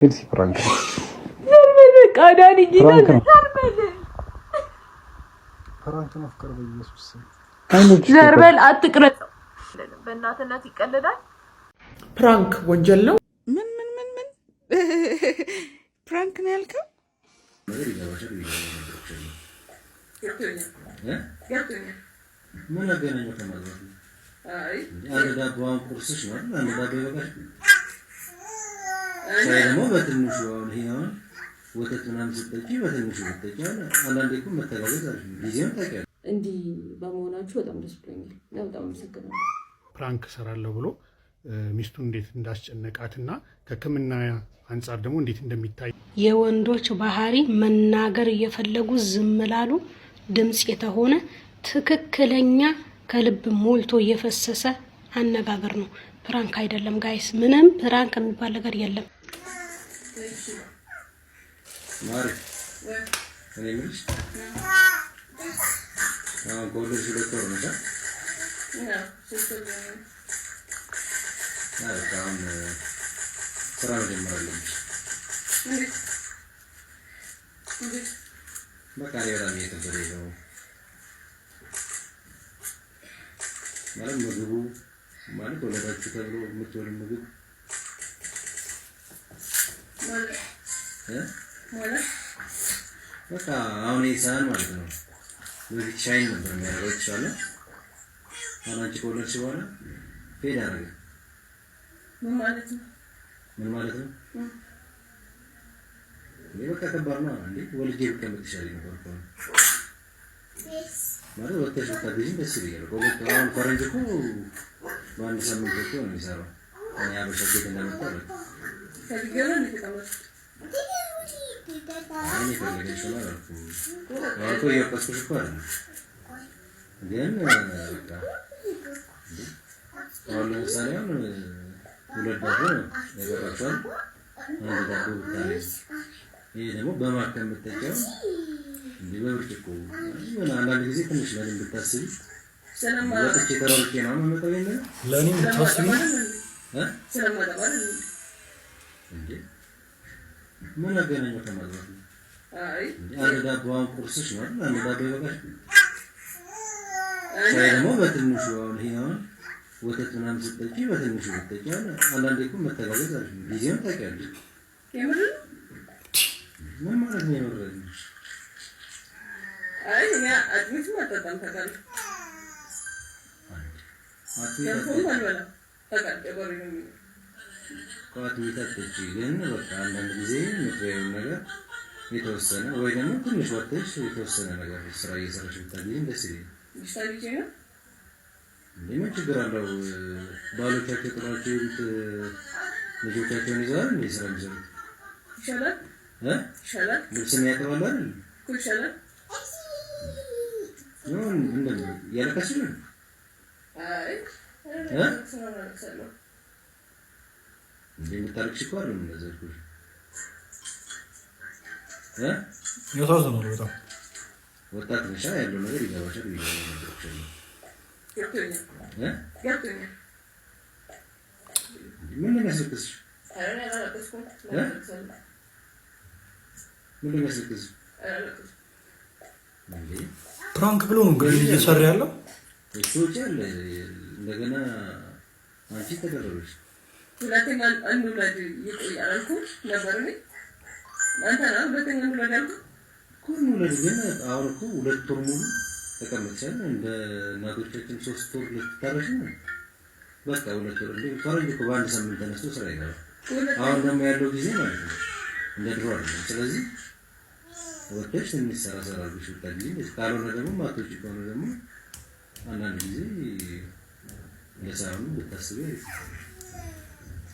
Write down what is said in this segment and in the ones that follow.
ግልጽ ፍራንክ ዘርበል በቃ ዳኒ ጌታ ዘርበል ፍራንክ ነው። ፍቅር በኢየሱስ ዘርበል አትቅረጽ። በእናትነት ይቀልዳል። ፕራንክ ወንጀል ነው። ምን ፕራንክ ነው ያልከው? ምን አገናኘው ከማለት ነው? አይ አንድ ዳቦን ቁርስሽ ነው አንድ ዳቦ ይበቃሽ። ደግሞ በትንሹ ይሄው ወተት ምናምን ስትጠጪ በትንሹ ስትጠጪ አንዳንዴ እኮ መተጋገዝ አለ። ጊዜውን ታውቂያለሽ። እንዲህ በመሆናችሁ በጣም ደስ ብሎኛል። በጣም አመሰግናለሁ። ፕራንክ ሰራለሁ ብሎ ሚስቱን እንዴት እንዳስጨነቃትና ከሕክምና አንፃር ደግሞ እንዴት እንደሚታይ የወንዶች ባህሪ መናገር እየፈለጉ ዝም ላሉ ድምጽ የተሆነ ትክክለኛ ከልብ ሞልቶ እየፈሰሰ አነጋገር ነው። ፕራንክ አይደለም ጋይስ፣ ምንም ፕራንክ የሚባል ነገር የለም። ማሪ እኔ ምንሽ ጎልሽ ዶክተር ነው አሁን ስራ ጀምራለሁ። በቃ በጣም እየከበደኝ ነው ማለት ምግቡ ማለት ወለዳችሁ ተብሎ የምትወል ምግብ በቃ አሁን ይሳን ማለት ነው። ወዲህ ሻይ ነበር የሚያደርገው ይችላል። አንቺ ከወለድሽ በኋላ ፌድ አደረገ። ምን ማለት ነው? በቃ ከባድ ነው እንዴ? ወልጄ ብቀመጥ ይሻለኝ ነበር እኮ ማለት ወጥተሽ ብታገዢኝ ደስ ይለኛል። አሁን ፈረንጅ እኮ በአንድ ሳምንት እኮ ነው የሚሰራው። እኔ አበሻ ቤት እንደመጣ ነው እኔ ፈለገሽ ነው አልኩኝ። አውቶ እያቀስኩሽ እኮ አይደለም ግን በቃ አሁን ለምሳሌ አሁን ሁለት ዳቦ ያበራችኋል። አንድ ዳቦ ብታረጊ ይሄ ደግሞ በማከም የምትጠጪው እንዲህ በብርጭቆ ምን አንዳንድ ጊዜ ትንሽ ለምን ብታስቢ ወጥቼ ተራርቄ ነው የምመጣው። ይሄን ለኔ የምታስቢ እንዴ ምን አገናኘው ከማለት ነው? አይ አንድ ዳቦን ቁርስሽ ነው አንድ ዳቦ ይበቃሽ። ደግሞ በትንሹ ይሄው ወተት ምናምን ስትጠጪ በትንሹ ስትጠጪ አንዳንዴ እኮ መተጋገዝ አለ። ጊዜውን ታውቂያለሽ። የምር ምን ማለት ነው የምር? አይ እኔ አጥሚት ማጣጣም ታውቃለህ። ግን በቃ አንዳንድ ጊዜ ምክሬን ነገር የተወሰነ ወይ ደግሞ ትንሽ ወጥተሽ የተወሰነ ነገር ስራ እየሰራሽ ብታገኝ ደስ ይለኛል። ምን ችግር አለው? ባሎቻቸው ጥሏቸው የሄዱት ልጆቻቸውን ይዘዋል እንዴ ስራ የሚሰሩት? ይሻላል ይሻላል። ልብስም ያጥባሉ አይደል? ይሻላል ነው እንደምን ያለቀሽ ነው? አይ ስራ ነው እንዴ የምታለቅሽ እኮ አይደል? እንደዚህ እኮ ያሳዝናል በጣም። ወጣት ነሽ ያለው ነገር ይገባሻል ይገባሻል። ምን ለማስለቀስ ፕራንክ ብሎ ነው እንግዲህ እየሰራ ያለው እሱ ይችላል። እንደገና አንቺ ተደረበሽ ሁለተኛ አንዱላጅ ይቆያል እኮ ነበር ነው አንተ ነው ሁለተኛ አንዱላጅ አልኩ ኩኑ ለዚህ አሁን እኮ ሁለት ወር ሙሉ ተቀምጠን እንደ እናቶቻችን 3 ወር ልትታረሽ ነው። በቃ ሁለት ወር እንደ ፈረንጅ እኮ በአንድ ሳምንት ተነስቶ ስራ ይገባል። አሁን ደግሞ ያለው ጊዜ ማለት ነው እንደ ድሮ አይደለም። ስለዚህ ወጥተሽ የሚሰራ ሰራልሽ ወጣልኝ ካልሆነ ደግሞ ማቶች ከሆነ ደግሞ አንዳንድ ጊዜ ለሳውንድ ብታስቢ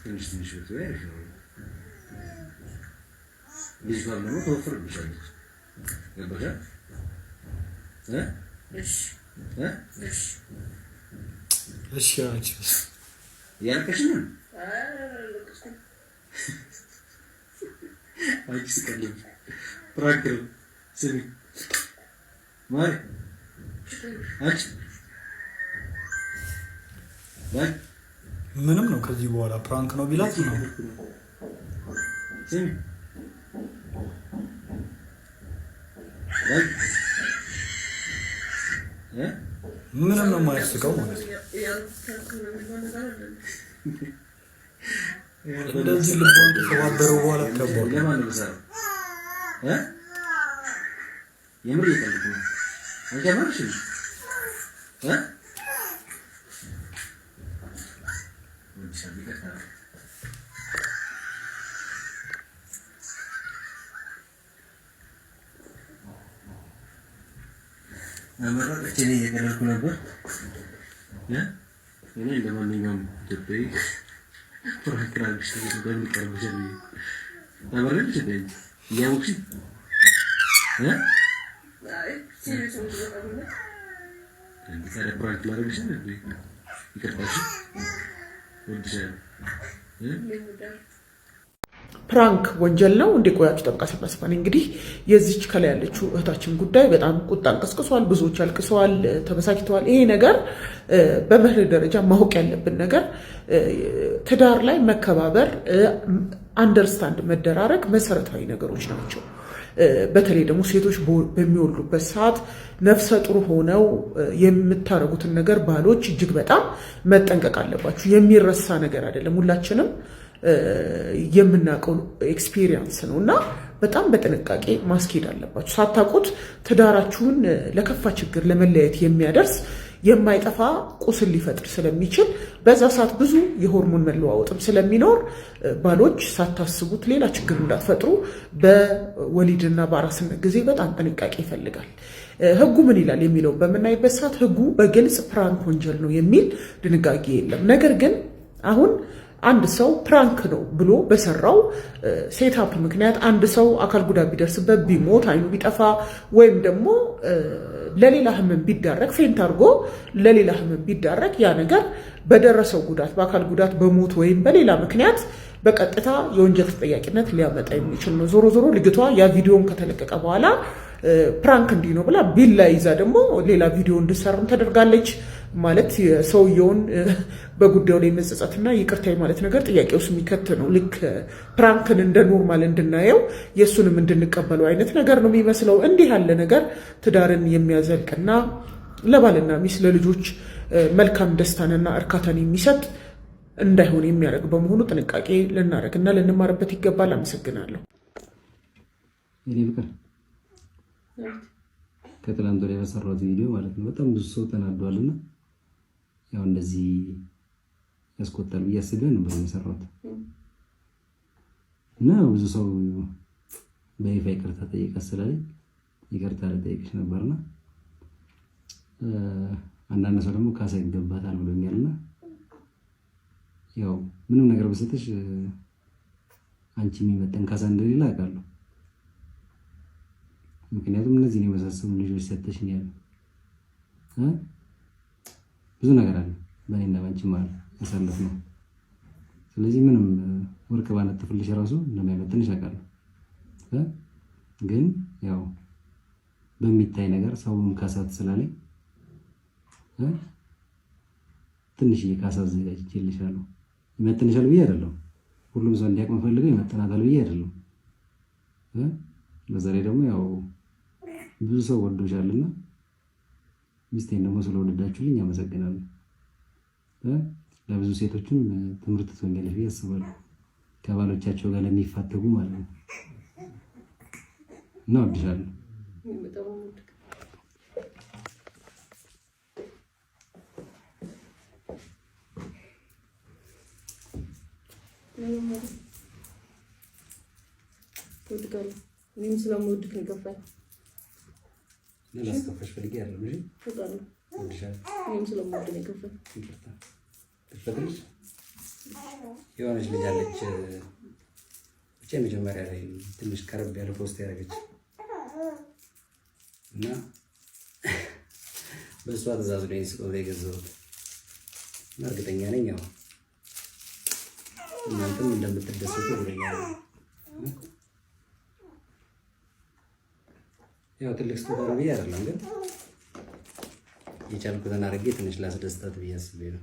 ትንሽ ብትበይ አሪፍ ነው። ልጅ ጋር ደግሞ ተወፍርብሻለች። ገባሽ? እሺ አንቺስ ያልከሽ ነው? አንቺ ስቀልኝ ፕራንክ ነው። ስሚ ማሪ አንቺ ምንም ነው ከዚህ በኋላ ፕራንክ ነው ቢላት ነው ምንም ነው የማያስቀው ማለት ነው። እንደዚህ ልቧን ከተባበሩ በኋላ ተባለ የምር ይፈልግ ነው አጀማርሽ አመራ እኔ የገለልኩ ነበር እኔ ለማንኛውም ኢትዮጵያዊ ፍራንክራንክስ እንደሚቀርብ ጀሪ ታበረልሽ እንዴ ያውቁሽ አይ ሲሪየስ ነው ተባለ እንዴ ታዲያ ፍራንክ ላደርግሽ እንዴ ይቀርባሽ ወንድሽ ፕራንክ ወንጀል ነው እንዴ? ቆያችሁ ጠብቃ ሰባስባን። እንግዲህ የዚች ከላይ ያለችው እህታችን ጉዳይ በጣም ቁጣን ቀስቅሷል። ብዙዎች አልቅሰዋል፣ ተበሳጭተዋል። ይሄ ነገር በመርህ ደረጃ ማወቅ ያለብን ነገር ትዳር ላይ መከባበር፣ አንደርስታንድ መደራረግ መሰረታዊ ነገሮች ናቸው። በተለይ ደግሞ ሴቶች በሚወልዱበት ሰዓት ነፍሰ ጡር ሆነው የምታረጉትን ነገር ባሎች እጅግ በጣም መጠንቀቅ አለባችሁ። የሚረሳ ነገር አይደለም። ሁላችንም የምናውቀው ኤክስፒሪየንስ ነው እና በጣም በጥንቃቄ ማስኬድ አለባችሁ። ሳታውቁት ትዳራችሁን ለከፋ ችግር ለመለያየት የሚያደርስ የማይጠፋ ቁስል ሊፈጥር ስለሚችል በዛ ሰዓት ብዙ የሆርሞን መለዋወጥም ስለሚኖር ባሎች ሳታስቡት ሌላ ችግር እንዳትፈጥሩ በወሊድና በአራስነት ጊዜ በጣም ጥንቃቄ ይፈልጋል። ሕጉ ምን ይላል የሚለው በምናይበት ሰዓት ሕጉ በግልጽ ፕራንክ ወንጀል ነው የሚል ድንጋጌ የለም። ነገር ግን አሁን አንድ ሰው ፕራንክ ነው ብሎ በሰራው ሴታፕ ምክንያት አንድ ሰው አካል ጉዳት ቢደርስበት ቢሞት፣ አይኑ ቢጠፋ ወይም ደግሞ ለሌላ ህመም ቢዳረግ ፌንት አድርጎ ለሌላ ህመም ቢዳረግ ያ ነገር በደረሰው ጉዳት በአካል ጉዳት በሞት ወይም በሌላ ምክንያት በቀጥታ የወንጀል ተጠያቂነት ሊያመጣ የሚችል ነው። ዞሮ ዞሮ ልጅቷ ያ ቪዲዮን ከተለቀቀ በኋላ ፕራንክ እንዲህ ነው ብላ ቢላ ይዛ ደግሞ ሌላ ቪዲዮ እንድሰራም ተደርጋለች። ማለት የሰውየውን በጉዳዩ ላይ መጸጸትና ይቅርታ ማለት ነገር ጥያቄ ውስጥ የሚከት ነው። ልክ ፕራንክን እንደ ኖርማል እንድናየው የእሱንም እንድንቀበለው አይነት ነገር ነው የሚመስለው። እንዲህ ያለ ነገር ትዳርን የሚያዘልቅና ለባልና ሚስት ለልጆች መልካም ደስታንና እርካታን የሚሰጥ እንዳይሆን የሚያደርግ በመሆኑ ጥንቃቄ ልናደርግና ልንማርበት ይገባል። አመሰግናለሁ። ከትላንት ወዲያ በሰራሁት ቪዲዮ ማለት ነው በጣም ብዙ ሰው ተናዷልና ያው እንደዚህ ያስቆጣል ብዬ አስቤ ነበር የሰራሁት እና ብዙ ሰው በይፋ ይቅርታ ጠይቃ ስላለኝ ይቅርታ ልጠይቅሽ ነበርና አንዳንድ ሰው ደግሞ ካሳ ይገባታል ብሎኛልና ያው ምንም ነገር በሰጠሽ አንቺ የሚመጠን ካሳ እንደሌላ አውቃለሁ። ምክንያቱም እነዚህ ነው የመሳሰሉ ልጆች ሰጥተሽኝ ያለ ብዙ ነገር አለ በእኔና ባንቺ ማለት ያሳለፍ ነው። ስለዚህ ምንም ወርቅ ባነጥፍልሽ ራሱ እንደማይመጥንሽ አውቃለሁ። ግን ያው በሚታይ ነገር ሰውም ካሳት ስላለኝ ትንሽዬ ካሳ አዘጋጅቼልሻለሁ። ይመጥንሻል ብዬ አይደለም፣ ሁሉም ሰው እንዲያውቅ የምፈልገው ይመጥናታል ብዬ አይደለም። በዛ ላይ ደግሞ ያው ብዙ ሰው ወዶሻልና ሚስቴን ደግሞ ስለወደዳችሁልኝ አመሰግናለሁ። ለብዙ ሴቶችም ትምህርት ትሆኛለሽ ብዬ አስባለሁ፣ ከባሎቻቸው ጋር ለሚፋተጉ ማለት ነው። እና ወድሻለሁ። እኔም ስለምወድክ ነው የገፋኝ። ላስከፋሽ ፈልጌ አይደለም እንጂ ወድሻለሁ። እኔም ስለምወድ ነው የገፋኝ። ትፈቅድልሽ የሆነች ልጅ አለች ብቻ መጀመሪያ ላይ ትንሽ ቀረብ ያለ ፖስት ያደረገች እና በእሷ ትእዛዝ ነው ስጦታ የገዛሁት እና እርግጠኛ ነኝ ያው እናንተም እንደምትደሰቱ እርግጠኛ ነኝ። ያው ትልቅ ስጦታ ነው ብዬ አይደለም፣ ግን የቻልኩትን አድርጌ ትንሽ ላስደስታት ብዬ አስቤ ነው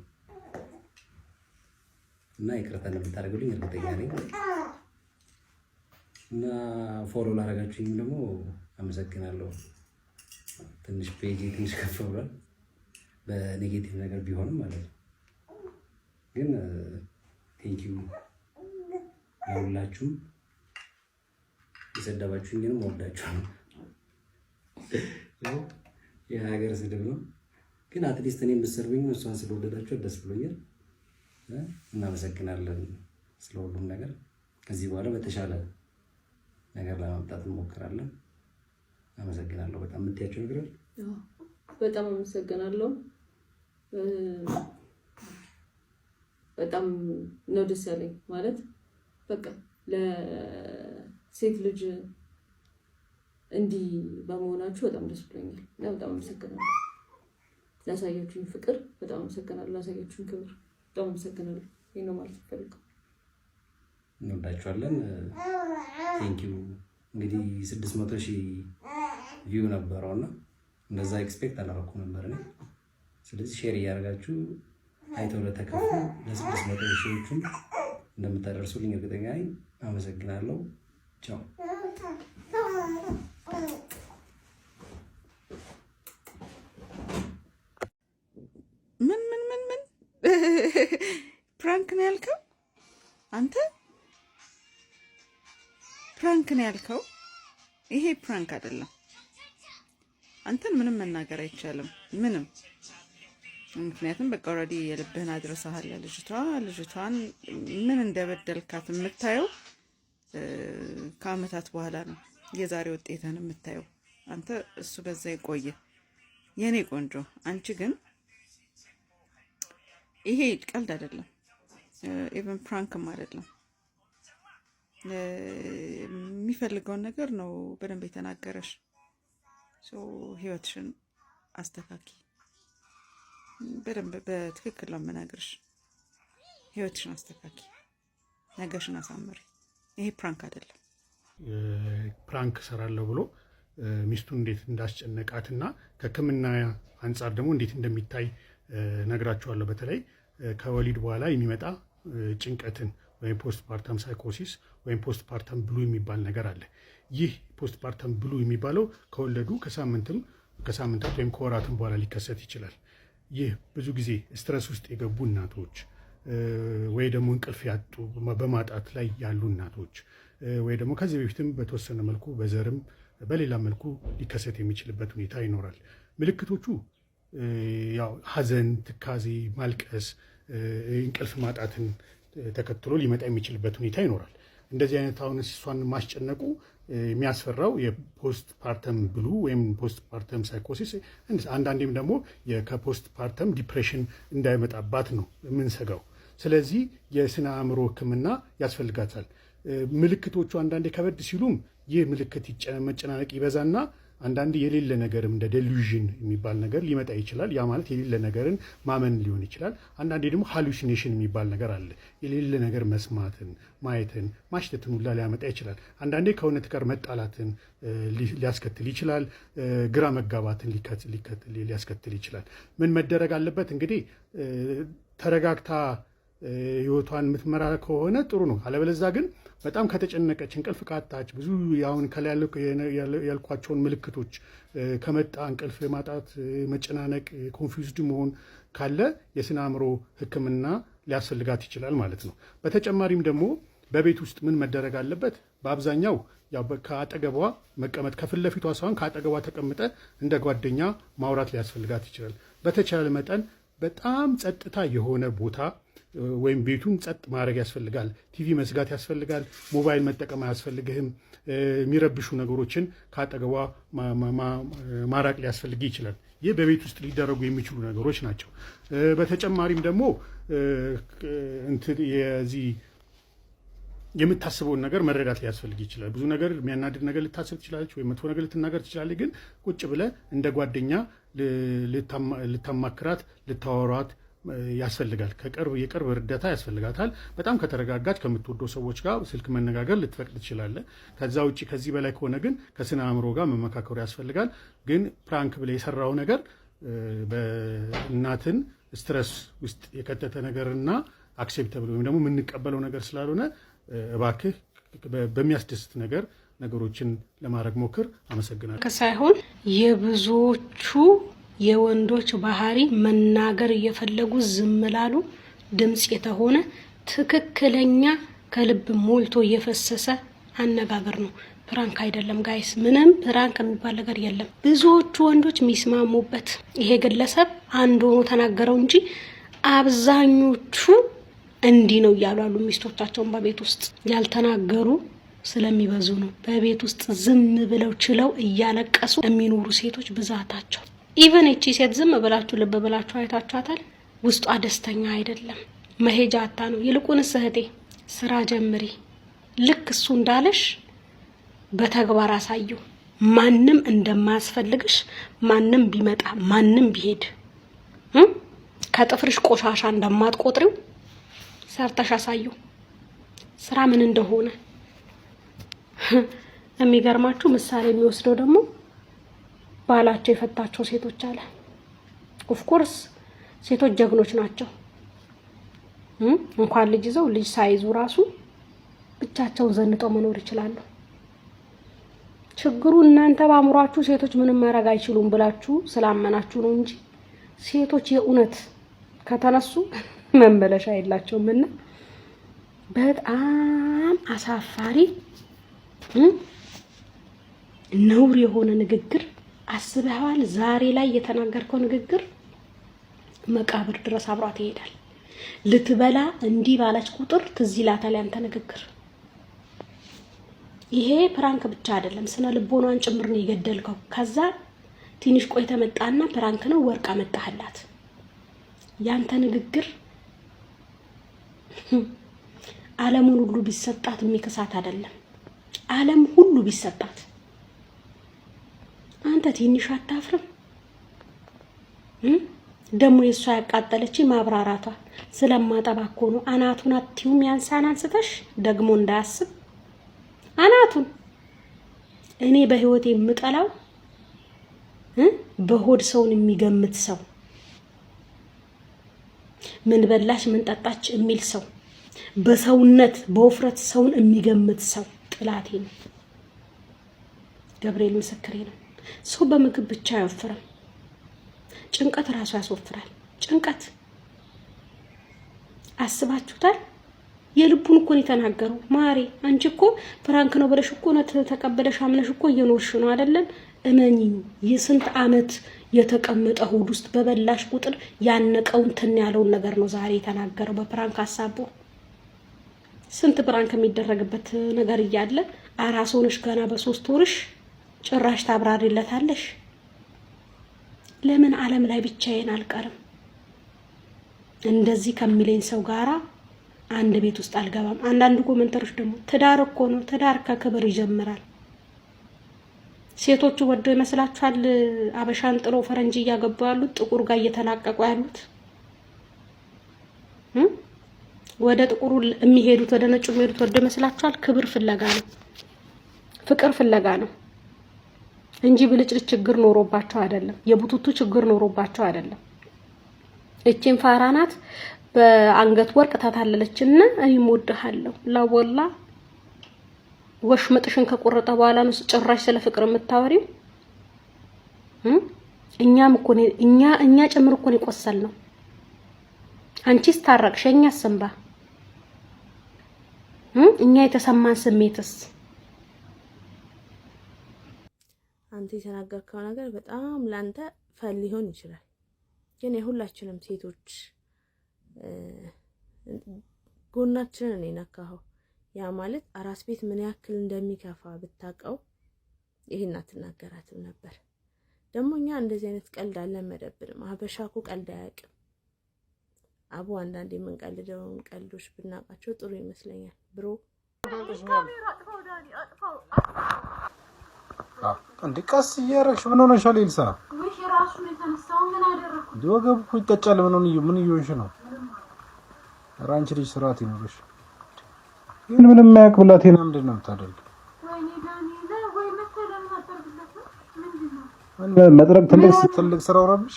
እና ይቅርታ እንደምታደርጉልኝ እርግጠኛ ነኝ። እና ፎሎ ላደረጋችሁኝም ደግሞ አመሰግናለሁ። ትንሽ ፔጅ ትንሽ ከፍ ብሏል በኔጌቲቭ ነገር ቢሆንም ማለት ነው። ግን ቴንኪው ለሁላችሁም። የሰደባችሁኝንም ወዳችኋለሁ። የሀገር ስድብ ነው፣ ግን አትሊስት እኔ የምትሰርቡኝ እሷን ስለወደዳችሁ ደስ ብሎኛል። እናመሰግናለን ስለ ሁሉም ነገር። ከዚህ በኋላ በተሻለ ነገር ለማምጣት እንሞክራለን። አመሰግናለሁ። በጣም የምትያቸው ነገር አለ? በጣም አመሰግናለሁ። በጣም ነው ደስ ያለኝ ማለት በቃ ለሴት ልጅ እንዲህ በመሆናችሁ በጣም ደስ ብሎኛል። በጣም አመሰግናለሁ። ላሳያችሁኝ ፍቅር በጣም አመሰግናለሁ። ላሳያችሁኝ ክብር በጣም አመሰግናለሁ። ይሄን ነው ማለት ፈልገው። እንወዳችኋለን። ቴንኪው። እንግዲህ 600,000 ቪው ነበረውና እንደዛ ኤክስፔክት አላደረኩም ነበር እኔ። ስለዚህ ሼር እያደረጋችሁ አይተው ለተከፉ ለ600,000ዎቹም እንደምታደርሱልኝ እርግጠኛ ነኝ። አመሰግናለሁ። ቻው። ምን ፕራንክ ነው ያልከው አንተ? ፕራንክ ነው ያልከው? ይሄ ፕራንክ አይደለም። አንተን ምንም መናገር አይቻልም፣ ምንም። ምክንያቱም በቃ ኦልሬዲ የልብህን አድረሰሃል። ልጅቷን ምን እንደበደልካት የምታየው ከአመታት በኋላ ነው፣ የዛሬ ውጤትን የምታየው አንተ። እሱ በዛ የቆየ የኔ ቆንጆ። አንቺ ግን ይሄ ቀልድ አይደለም፣ ኢቨን ፕራንክም አይደለም። የሚፈልገውን ነገር ነው በደንብ የተናገረሽ። ህይወትሽን አስተካኪ። በደንብ በትክክል ነው የምነግርሽ። ህይወትሽን አስተካኪ፣ ነገሽን አሳምሪ። ይሄ ፕራንክ አይደለም። ፕራንክ ሰራለሁ ብሎ ሚስቱን እንዴት እንዳስጨነቃትና ከሕክምና አንጻር ደግሞ እንዴት እንደሚታይ ነግራችኋለሁ። በተለይ ከወሊድ በኋላ የሚመጣ ጭንቀትን ወይም ፖስት ፓርተም ሳይኮሲስ ወይም ፖስት ፓርተም ብሉ የሚባል ነገር አለ። ይህ ፖስት ፓርተም ብሉ የሚባለው ከወለዱ ከሳምንታት ወይም ከወራትም በኋላ ሊከሰት ይችላል። ይህ ብዙ ጊዜ ስትረስ ውስጥ የገቡ እናቶች ወይ ደግሞ እንቅልፍ ያጡ በማጣት ላይ ያሉ እናቶች ወይ ደግሞ ከዚህ በፊትም በተወሰነ መልኩ በዘርም በሌላ መልኩ ሊከሰት የሚችልበት ሁኔታ ይኖራል። ምልክቶቹ ያው ሐዘን፣ ትካዜ፣ ማልቀስ፣ እንቅልፍ ማጣትን ተከትሎ ሊመጣ የሚችልበት ሁኔታ ይኖራል። እንደዚህ አይነት አሁን እሷን ማስጨነቁ የሚያስፈራው የፖስት ፓርተም ብሉ ወይም ፖስት ፓርተም ሳይኮሲስ፣ አንዳንዴም ደግሞ ከፖስት ፓርተም ዲፕሬሽን እንዳይመጣባት ነው የምንሰጋው። ስለዚህ የስነ አእምሮ ሕክምና ያስፈልጋታል። ምልክቶቹ አንዳንዴ ከበድ ሲሉም ይህ ምልክት መጨናነቅ ይበዛና አንዳንድ የሌለ ነገርም እንደ ዴሉዥን የሚባል ነገር ሊመጣ ይችላል። ያ ማለት የሌለ ነገርን ማመን ሊሆን ይችላል። አንዳንዴ ደግሞ ሃሉሲኔሽን የሚባል ነገር አለ። የሌለ ነገር መስማትን፣ ማየትን፣ ማሽተትን ሁላ ሊያመጣ ይችላል። አንዳንዴ ከእውነት ጋር መጣላትን ሊያስከትል ይችላል። ግራ መጋባትን ሊያስከትል ይችላል። ምን መደረግ አለበት እንግዲህ ተረጋግታ ህይወቷን የምትመራ ከሆነ ጥሩ ነው። አለበለዛ ግን በጣም ከተጨነቀች፣ እንቅልፍ ካጣች፣ ብዙ አሁን ከላይ ያልኳቸውን ምልክቶች ከመጣ እንቅልፍ ማጣት፣ መጨናነቅ፣ ኮንፊውዝድ መሆን ካለ የስነ አእምሮ ሕክምና ሊያስፈልጋት ይችላል ማለት ነው። በተጨማሪም ደግሞ በቤት ውስጥ ምን መደረግ አለበት? በአብዛኛው ከአጠገቧ መቀመጥ፣ ከፊት ለፊቷ ሳይሆን ከአጠገቧ ተቀምጠ እንደ ጓደኛ ማውራት ሊያስፈልጋት ይችላል። በተቻለ መጠን በጣም ጸጥታ የሆነ ቦታ ወይም ቤቱን ጸጥ ማድረግ ያስፈልጋል። ቲቪ መዝጋት ያስፈልጋል። ሞባይል መጠቀም አያስፈልግህም። የሚረብሹ ነገሮችን ከአጠገቧ ማራቅ ሊያስፈልግ ይችላል። ይህ በቤት ውስጥ ሊደረጉ የሚችሉ ነገሮች ናቸው። በተጨማሪም ደግሞ የዚህ የምታስበውን ነገር መረዳት ሊያስፈልግ ይችላል። ብዙ ነገር የሚያናድድ ነገር ልታስብ ትችላለች፣ ወይም መጥፎ ነገር ልትናገር ትችላለች። ግን ቁጭ ብለህ እንደ ጓደኛ ልታማክራት፣ ልታወራት ያስፈልጋል። የቅርብ እርዳታ ያስፈልጋታል። በጣም ከተረጋጋች ከምትወደው ሰዎች ጋር ስልክ መነጋገር ልትፈቅድ ትችላለህ። ከዛ ውጭ ከዚህ በላይ ከሆነ ግን ከስነ አእምሮ ጋር መመካከሩ ያስፈልጋል። ግን ፕራንክ ብለህ የሰራው ነገር በእናትን ስትረስ ውስጥ የከተተ ነገርና አክሴፕተብል ወይም ደግሞ የምንቀበለው ነገር ስላልሆነ እባክህ በሚያስደስት ነገር ነገሮችን ለማድረግ ሞክር። አመሰግናለሁ። ከሳይሆን የብዙዎቹ የወንዶች ባህሪ መናገር እየፈለጉ ዝም ላሉ ድምጽ የተሆነ ትክክለኛ ከልብ ሞልቶ እየፈሰሰ አነጋገር ነው። ፕራንክ አይደለም ጋይስ፣ ምንም ፕራንክ የሚባል ነገር የለም። ብዙዎቹ ወንዶች የሚስማሙበት ይሄ ግለሰብ አንድ ሆኖ ተናገረው እንጂ አብዛኞቹ እንዲህ ነው እያሉ አሉ ሚስቶቻቸውን በቤት ውስጥ ያልተናገሩ ስለሚበዙ ነው። በቤት ውስጥ ዝም ብለው ችለው እያለቀሱ የሚኖሩ ሴቶች ብዛታቸው። ኢቨን እቺ ሴት ዝም ብላችሁ ልብ ብላችሁ አይታችኋታል። ውስጧ ደስተኛ አይደለም። መሄጃ አታ ነው። ይልቁንስ እህቴ ስራ ጀምሪ። ልክ እሱ እንዳለሽ በተግባር አሳዩ። ማንም እንደማያስፈልግሽ፣ ማንም ቢመጣ ማንም ቢሄድ ከጥፍርሽ ቆሻሻ እንደማትቆጥሪው ሰርተሽ አሳዩ ስራ ምን እንደሆነ። የሚገርማችሁ ምሳሌ የሚወስደው ደግሞ ባላቸው የፈታቸው ሴቶች አለ። ኦፍ ኮርስ ሴቶች ጀግኖች ናቸው። እንኳን ልጅ ይዘው ልጅ ሳይዙ ራሱ ብቻቸውን ዘንጠው መኖር ይችላሉ። ችግሩ እናንተ ባምሯችሁ ሴቶች ምንም ማድረግ አይችሉም ብላችሁ ስላመናችሁ ነው እንጂ ሴቶች የእውነት ከተነሱ መመለሻ የላቸውምና በጣም አሳፋሪ ነውር የሆነ ንግግር አስበዋል። ዛሬ ላይ የተናገርከው ንግግር መቃብር ድረስ አብሯት ይሄዳል። ልትበላ እንዲህ ባለች ቁጥር ትዝ ይላታል ያንተ ንግግር። ይሄ ፕራንክ ብቻ አይደለም፣ ስነ ልቦናን ጭምር ነው የገደልከው። ከዛ ትንሽ ቆይተ መጣና ፕራንክ ነው ወርቅ አመጣህላት። ያንተ ንግግር ዓለሙን ሁሉ ቢሰጣት የሚከሳት አይደለም። ዓለም ሁሉ ቢሰጣት አንተ ትንሽ አታፍርም? ደሞ የሷ ያቃጠለች ማብራራቷ ስለማጠባ እኮ ነው። አናቱን አትዩም ያንሳን አንስተሽ ደግሞ እንዳያስብ አናቱን። እኔ በህይወቴ የምጠላው በሆድ ሰውን የሚገምት ሰው፣ ምን በላሽ ምን ጠጣች የሚል ሰው፣ በሰውነት በውፍረት ሰውን የሚገምት ሰው ጥላቴ ነው። ገብርኤል ምስክሬ ነው። ሰው በምግብ ብቻ አይወፍርም። ጭንቀት ራሱ ያስወፍራል። ጭንቀት አስባችሁታል? የልቡን እኮ ነው የተናገረው። ማሬ አንቺ እኮ ፍራንክ ነው ብለሽ እኮ ነው ተቀበለሽ አምነሽ እኮ እየኖርሽ ነው አይደለም? እመኚኝ የስንት አመት የተቀመጠ ሆድ ውስጥ በበላሽ ቁጥር ያነቀውን ትን ያለውን ነገር ነው ዛሬ የተናገረው በፕራንክ አሳቦ። ስንት ፕራንክ የሚደረግበት ነገር እያለ አራስ ሆነሽ ገና በ3 ወርሽ ጭራሽ ታብራሪለታለሽ። ለምን ዓለም ላይ ብቻዬን አልቀርም? እንደዚህ ከሚለኝ ሰው ጋራ አንድ ቤት ውስጥ አልገባም። አንዳንድ ኮሜንተሮች ደግሞ ትዳር እኮ ነው፣ ትዳር ከክብር ይጀምራል። ሴቶቹ ወደው ይመስላችኋል አበሻን ጥሎ ፈረንጅ እያገቡ ያሉት ጥቁር ጋር እየተላቀቁ ያሉት? ወደ ጥቁሩ የሚሄዱት ወደ ነጩ የሚሄዱት ወደው ይመስላችኋል? ክብር ፍለጋ ነው፣ ፍቅር ፍለጋ ነው እንጂ ብልጭልጭ ችግር ኖሮባቸው አይደለም። የቡቱቱ ችግር ኖሮባቸው አይደለም። እቺን ፋራናት በአንገት ወርቅ ታታለለችና እኔም ወድሃለሁ ላወላ ወሽመጥሽን ከቆረጠ በኋላ ነው ጭራሽ ስለ ፍቅር የምታወሪው። እኛም እኮ እኛ ጨምር እኮ ነው ቆሰል ነው። አንቺስ ታረቅሽኛ ሰንባ እኛ የተሰማን ስሜትስ? አንተ የተናገርከው ነገር በጣም ላንተ ፈል ሊሆን ይችላል፣ ግን የሁላችንም ሴቶች ጎናችንን ነው የነካኸው። ያ ማለት አራስ ቤት ምን ያክል እንደሚከፋ ብታቀው ይሄን አትናገራትም ነበር። ደግሞ እኛ እንደዚህ አይነት ቀልድ አልለመደብንም። ሀበሻ እኮ ቀልድ አያውቅም። አቡ አንዳንዴ የምንቀልደውን ቀልዶች ብናቃቸው ጥሩ ይመስለኛል። ብሮ እንዴ ቀስ እያረግሽ ምን ሆነሻል? ይልሳ ወይ ራሱ ነው የተነሳው። ምን አደረኩ? ዲወገብ እኮ ይቀጫል። ምን ይሆንሽ ነው? ራንቺ ልጅ ስርዓት ይኖርሽ። ግን ምንም ማያውቅ ብላቴና ምንድን ነው የምታደርገው? ወይኔ ዳኒ ወይ መተለም አጠርብለት ነው ምንድነው? መጥረግ ትልቅ ስራው ረብሽ።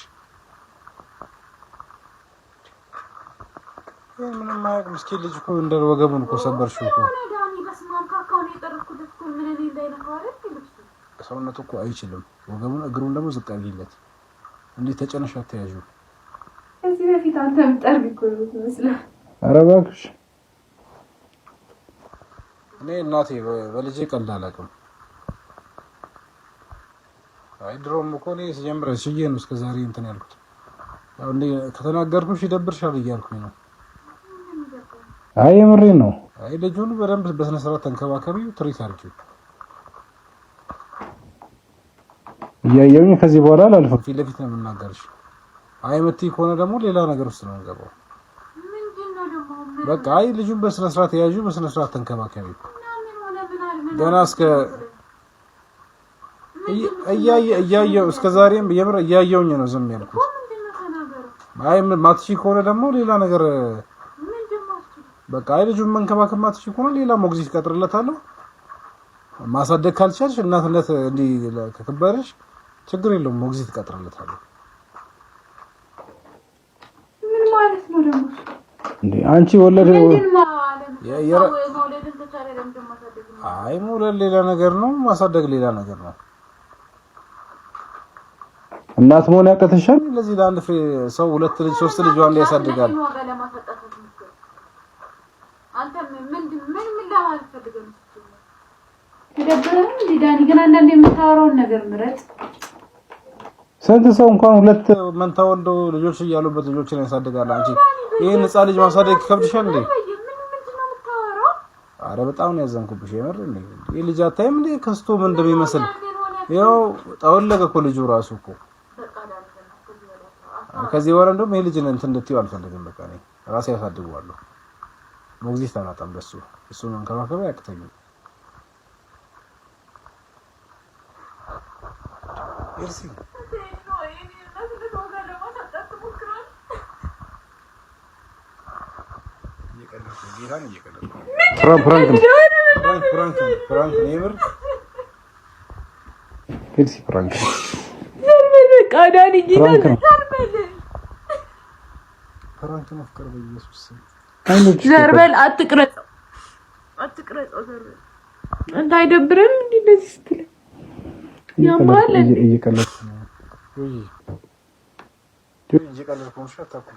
ምንም ማያውቅ ምስኪን ልጅ እኮ እንደ ወገቡን እኮ ሰበርሽው እኮ። ዳኒ በስማም ካካ ሰውነቱ እኮ አይችልም። ወገቡን እግሩን ደግሞ ዝቅ አድርጊለት። እንዴት ተጨነሽ አትያዡ። እዚህ በፊት አንተም ጠርግ እኮ ይመስላል። ኧረ እባክሽ እኔ እናቴ በልጄ ቀልድ አላውቅም። አይ ድሮም እኮ እኔ ሲጀምር ሽዬ ነው እስከ ዛሬ እንትን ያልኩት። ያው እንዴ ከተናገርኩሽ ይደብርሻል እያልኩኝ ነው። አይ የምሬን ነው። አይ ልጁን በደንብ በስነ ስርዓት ተንከባከቢው፣ ትሪት አድርጊው። እያየሁኝ ከዚህ በኋላ አላልፍም። ፊት ለፊት ነው የምናገርሽ። አይ የምትይ ከሆነ ደግሞ ሌላ ነገር ውስጥ ነው የምገባው። በቃ አይ ልጁን በስነ ስርዓት ያዡ፣ በስነ ስርዓት ተንከባከቢው። ገና እስከ እያየሁ እስከ ዛሬም የምር እያየሁኝ ነው ዝም ያልኩት። አይ ማትሺ ከሆነ ደግሞ ሌላ ነገር በቃ አይ ልጁን መንከባከብ ማትሺ ከሆነ ሌላ ሞግዚት ቀጥርለታለሁ። ማሳደግ ካልቻልሽ እናትነት እንዲህ ከከበረሽ ችግር የለውም ሞግዚት ቀጥርለታለሁ። ምን ማለት ነው ደግሞ እንዴ? አንቺ ወለደ አይ መውለድ ሌላ ነገር ነው፣ ማሳደግ ሌላ ነገር ነው። እናት መሆን ያቀተሻል። ለዚህ ለአንድ ሰው 2 ልጅ 3 ልጅ አንድ ያሳድጋል። አንተ ምን ለማለት ፈልገህ ነው? ይደብረኝ ዲዳኒ ግን አንዳንዴ የምታወራውን ነገር ምረጥ። ስንት ሰው እንኳን 2 መንታ ወንዶ ልጆች እያሉበት ልጆችን ያሳድጋል። አንቺ ይሄን ህፃን ልጅ ማሳደግ ይከብድሻል እንዴ? አረ በጣም ነው ያዘንኩብሽ የምር እንዴ። ይሄ ልጅ አታይም እንዴ ከስቶ ምን እንደሚመስል? ያው ጠወለገ እኮ ልጁ ራሱ እኮ። ከዚህ በኋላ እንደውም ይሄ ልጅ እንትን እንድትይው አልፈልግም። በቃ እኔ ራሴ ያሳድገዋለሁ። ሞግዚት አናጣም በሱ እሱን መንከባከብ ያቅተኛል። እርሲ ዘርበል አትቅረጸው ዘርበል እንዳይደብርም እንደዚህ ስትል ያማል እየቀለድኩ ነው ወይ እየቀለድኩ ነው ሻታኩ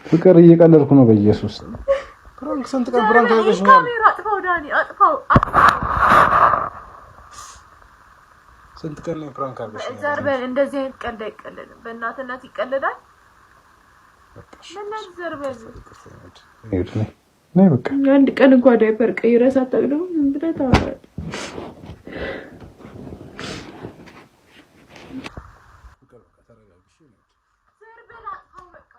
ፍቅር እየቀለድኩ ነው በኢየሱስ ፍራንክ ስንት ቀን ፍራንክ ያገሽኛል። ካሜራ አጥፋው ዳኒ አጥፋው ስንት ቀን ነው ፍራንክ ያገሽኛል። ዘርበል እንደዚህ አይነት ቀልድ አይቀለድም። በእናትነት ይቀለዳል። ለምን ዘርበል ነይ በቃ አንድ ቀን እንኳን ዳይፐር ቀይረህ ሳታውቀው ምን ብለህ ታወራለህ? ዘርበል አጥፋው በቃ